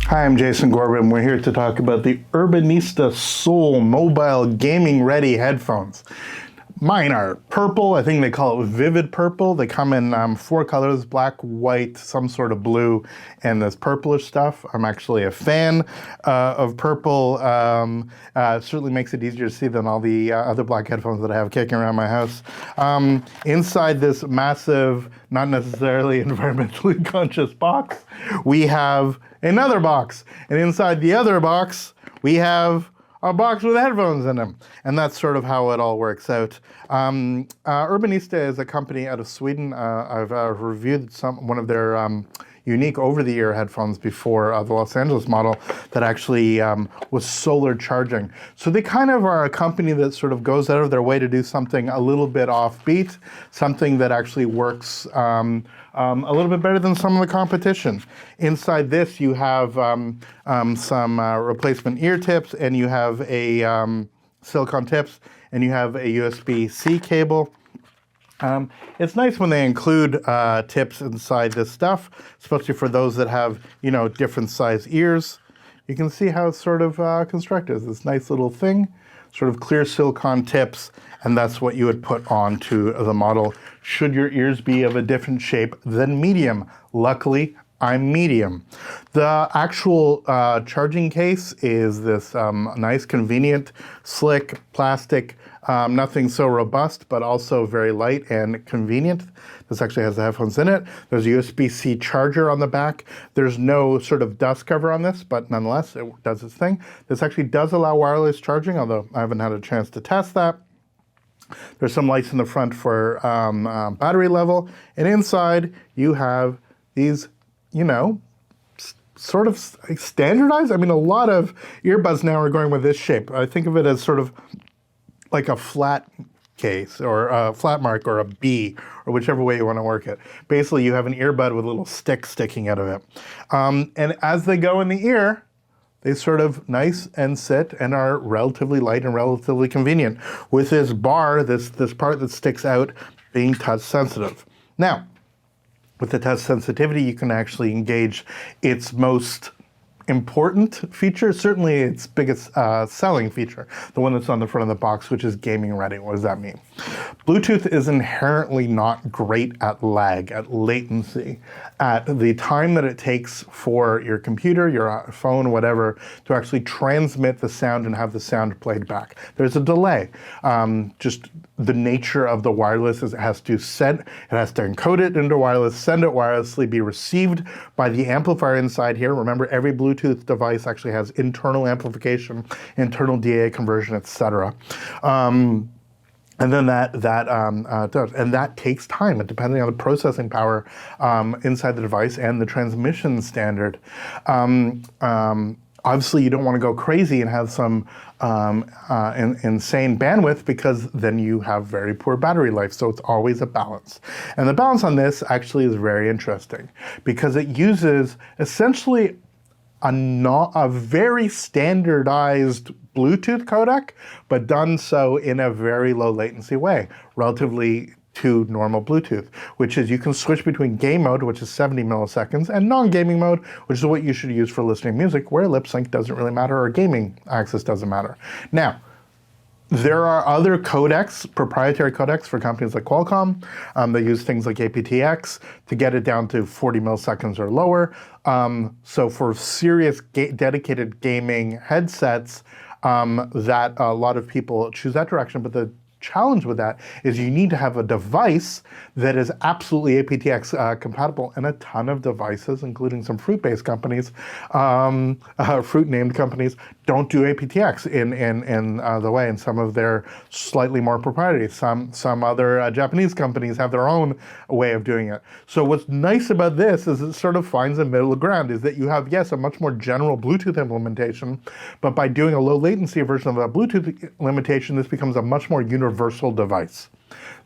Hi, I'm Jason Corbin. We're here to talk about the Urbanista Seoul mobile gaming ready headphones. Mine are purple. I think they call it vivid purple. They come in 4 colors: black, white, some sort of blue, and this purplish stuff. I'm actually a fan of purple. Certainly makes it easier to see than all the other black headphones that I have kicking around my house. Inside this massive, not necessarily environmentally conscious box, we have another box. And inside the other box, we have a box with headphones in them. And that's sort of how it all works out. Urbanista is a company out of Sweden. I've reviewed one of their unique over-the-ear headphones before, the Los Angeles model that actually was solar charging. So they kind of are a company that sort of goes out of their way to do something a little bit offbeat, something that actually works a little bit better than some of the competition. Inside this, you have some replacement ear tips, and you have a silicone tips, and you have a USB-C cable. It's nice when they include tips inside this stuff, especially for those that have, different size ears. You can see how it's sort of constructed. It's this nice little thing, sort of clear silicone tips, and that's what you would put onto the model should your ears be of a different shape than medium. Luckily, I'm medium. The actual charging case is this nice, convenient, slick plastic, nothing so robust, but also very light and convenient. This actually has the headphones in it. There's a USB-C charger on the back. There's no sort of dust cover on this, but nonetheless, it does its thing. This actually does allow wireless charging, although I haven't had a chance to test that. There's some lights in the front for battery level. And inside, you have these, sort of standardized. I mean, a lot of earbuds now are going with this shape. I think of it as sort of like a flat case or a flat mark or a B or whichever way you want to work it. Basically, you have an earbud with a little stick sticking out of it. And as they go in the ear, they sort of nice and sit and are relatively light and relatively convenient, with this bar, this part that sticks out, being touch sensitive. Now, with the touch sensitivity, you can actually engage its most important feature, certainly its biggest selling feature, the one that's on the front of the box, which is gaming ready. What does that mean? Bluetooth is inherently not great at lag, at latency, at the time that it takes for your computer, your phone, whatever, to actually transmit the sound and have the sound played back. There's a delay. Just the nature of the wireless is it has to encode it into wireless, send it wirelessly, be received by the amplifier inside here. Remember, every Bluetooth device actually has internal amplification, internal DA conversion, etc. And then that takes time, and depending on the processing power inside the device and the transmission standard. Obviously, you don't want to go crazy and have some insane bandwidth, because then you have very poor battery life. So it's always a balance. And the balance on this actually is very interesting, because it uses essentially a very standardized Bluetooth codec, but done so in a very low latency way, relatively to normal Bluetooth, which is you can switch between game mode, which is 70 milliseconds, and non-gaming mode, which is what you should use for listening music, where lip sync doesn't really matter or gaming access doesn't matter. Now, there are other codecs, proprietary codecs for companies like Qualcomm that use things like aptX to get it down to 40 milliseconds or lower. So for serious dedicated gaming headsets, that a lot of people choose that direction, but the challenge with that is you need to have a device that is absolutely aptX compatible, and a ton of devices, including some fruit-based companies, fruit-named companies, don't do aptX in the way, and some of their slightly more proprietary. Some other Japanese companies have their own way of doing it. So what's nice about this is it sort of finds a middle ground, is that you have, yes, a much more general Bluetooth implementation, but by doing a low latency version of that Bluetooth limitation, this becomes a much more universal device.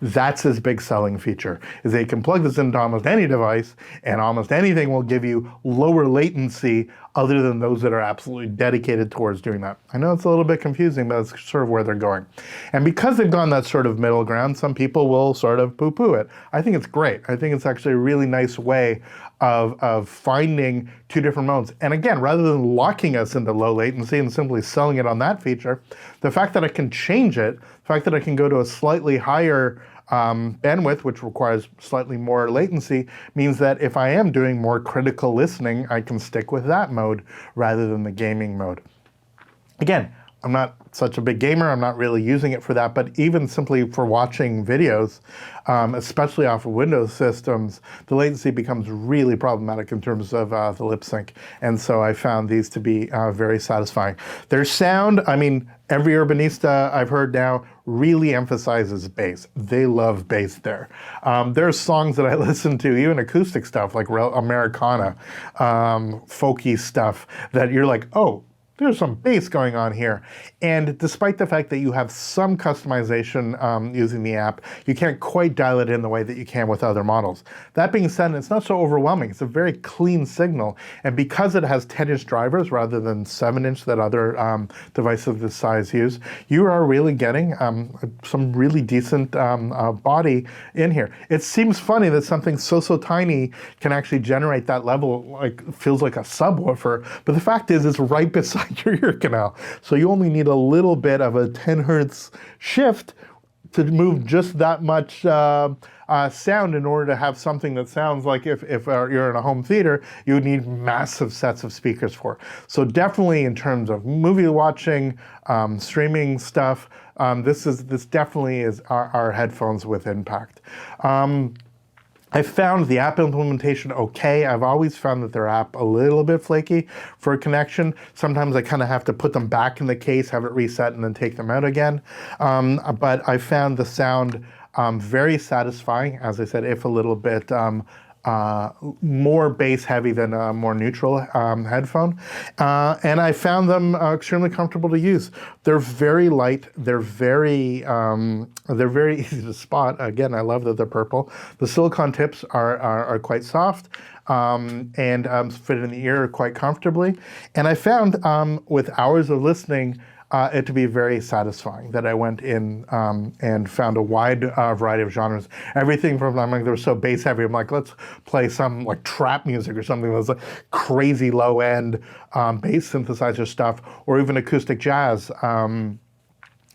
That's his big selling feature, is that you can plug this into almost any device, and almost anything will give you lower latency, other than those that are absolutely dedicated towards doing that. I know it's a little bit confusing, but it's sort of where they're going. And because they've gone that sort of middle ground, some people will sort of poo-poo it. I think it's great. I think it's actually a really nice way of finding two different modes. And again, rather than locking us into low latency and simply selling it on that feature, the fact that I can change it, the fact that I can go to a slightly higher bandwidth, which requires slightly more latency, means that if I am doing more critical listening, I can stick with that mode rather than the gaming mode. Again, I'm not such a big gamer, I'm not really using it for that, but even simply for watching videos, especially off of Windows systems, the latency becomes really problematic in terms of the lip sync. And so I found these to be very satisfying. Their sound, I mean, every Urbanista I've heard now really emphasizes bass. They love bass there. There's songs that I listen to, even acoustic stuff like Americana, folky stuff, that you're like, oh, there's some bass going on here. And despite the fact that you have some customization using the app, you can't quite dial it in the way that you can with other models. That being said, it's not so overwhelming. It's a very clean signal. And because it has 10-inch drivers rather than 7-inch that other devices of this size use, you are really getting some really decent body in here. It seems funny that something so tiny can actually generate that level, like feels like a subwoofer, but the fact is it's right beside your ear canal. So you only need a little bit of a 10 hertz shift to move just that much sound in order to have something that sounds like if you're in a home theater, you would need massive sets of speakers for. So definitely in terms of movie watching, streaming stuff, this definitely is our headphones with impact. I found the app implementation okay. I've always found that their app a little bit flaky for a connection. Sometimes I kind of have to put them back in the case, have it reset, and then take them out again. But I found the sound very satisfying, as I said, if a little bit more bass heavy than a more neutral headphone. And I found them extremely comfortable to use. They're very light, they're very easy to spot. Again, I love that they're purple. The silicone tips are quite soft and fit in the ear quite comfortably. And I found with hours of listening, it to be very satisfying that I went in and found a wide variety of genres. Everything from, I'm like, they were so bass heavy, I'm like, let's play some like trap music or something that's like crazy low end bass synthesizer stuff, or even acoustic jazz. I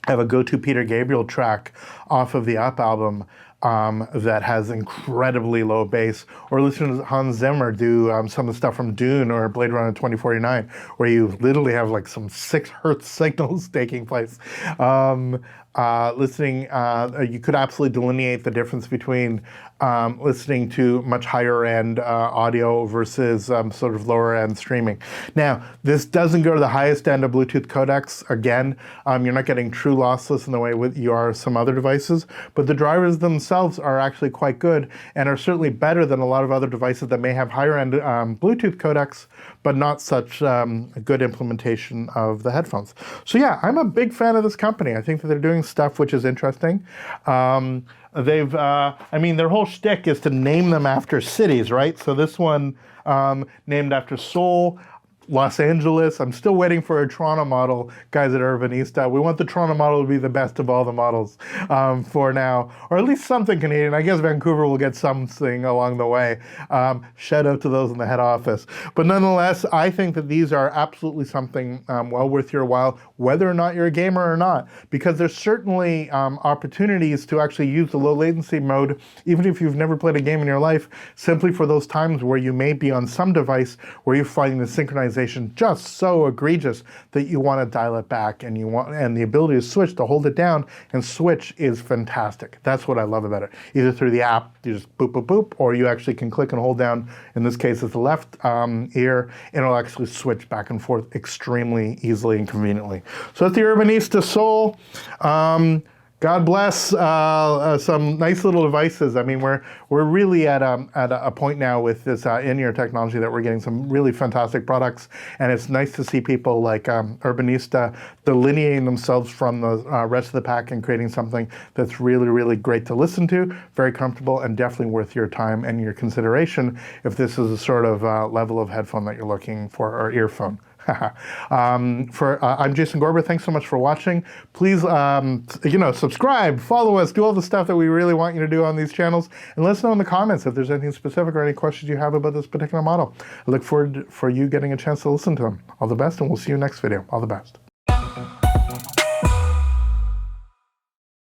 have a go-to Peter Gabriel track off of the Up album that has incredibly low bass, or listen to Hans Zimmer do some of the stuff from Dune or Blade Runner 2049, where you literally have like some 6 hertz signals taking place. You could absolutely delineate the difference between listening to much higher end audio versus sort of lower end streaming. Now, this doesn't go to the highest end of Bluetooth codecs. Again, you're not getting true lossless in the way you are some other devices, but the drivers themselves are actually quite good and are certainly better than a lot of other devices that may have higher end Bluetooth codecs, but not such a good implementation of the headphones. So yeah, I'm a big fan of this company. I think that they're doing stuff which is interesting. I mean, their whole shtick is to name them after cities, right? So this one named after Seoul, Los Angeles. I'm still waiting for a Toronto model, guys at Urbanista. We want the Toronto model to be the best of all the models for now, or at least something Canadian. I guess Vancouver will get something along the way. Shout out to those in the head office. But nonetheless, I think that these are absolutely something well worth your while, whether or not you're a gamer or not, because there's certainly opportunities to actually use the low latency mode, even if you've never played a game in your life, simply for those times where you may be on some device where you're finding the synchronization just so egregious that you want to dial it back, and the ability to switch, to hold it down and switch, is fantastic. That's what I love about it. Either through the app, you just boop, boop, boop, or you actually can click and hold down, in this case it's the left ear, and it'll actually switch back and forth extremely easily and conveniently. So that's the Urbanista Seoul. God bless some nice little devices. I mean, we're really at a point now with this in-ear technology that we're getting some really fantastic products, and it's nice to see people like Urbanista delineating themselves from the rest of the pack and creating something that's really, really great to listen to, very comfortable, and definitely worth your time and your consideration if this is a sort of level of headphone that you're looking for, or earphone. I'm Jason Gorber. Thanks so much for watching. Please, subscribe, follow us, do all the stuff that we really want you to do on these channels, and let us know in the comments if there's anything specific or any questions you have about this particular model. I look forward for you getting a chance to listen to them. All the best, and we'll see you next video. All the best.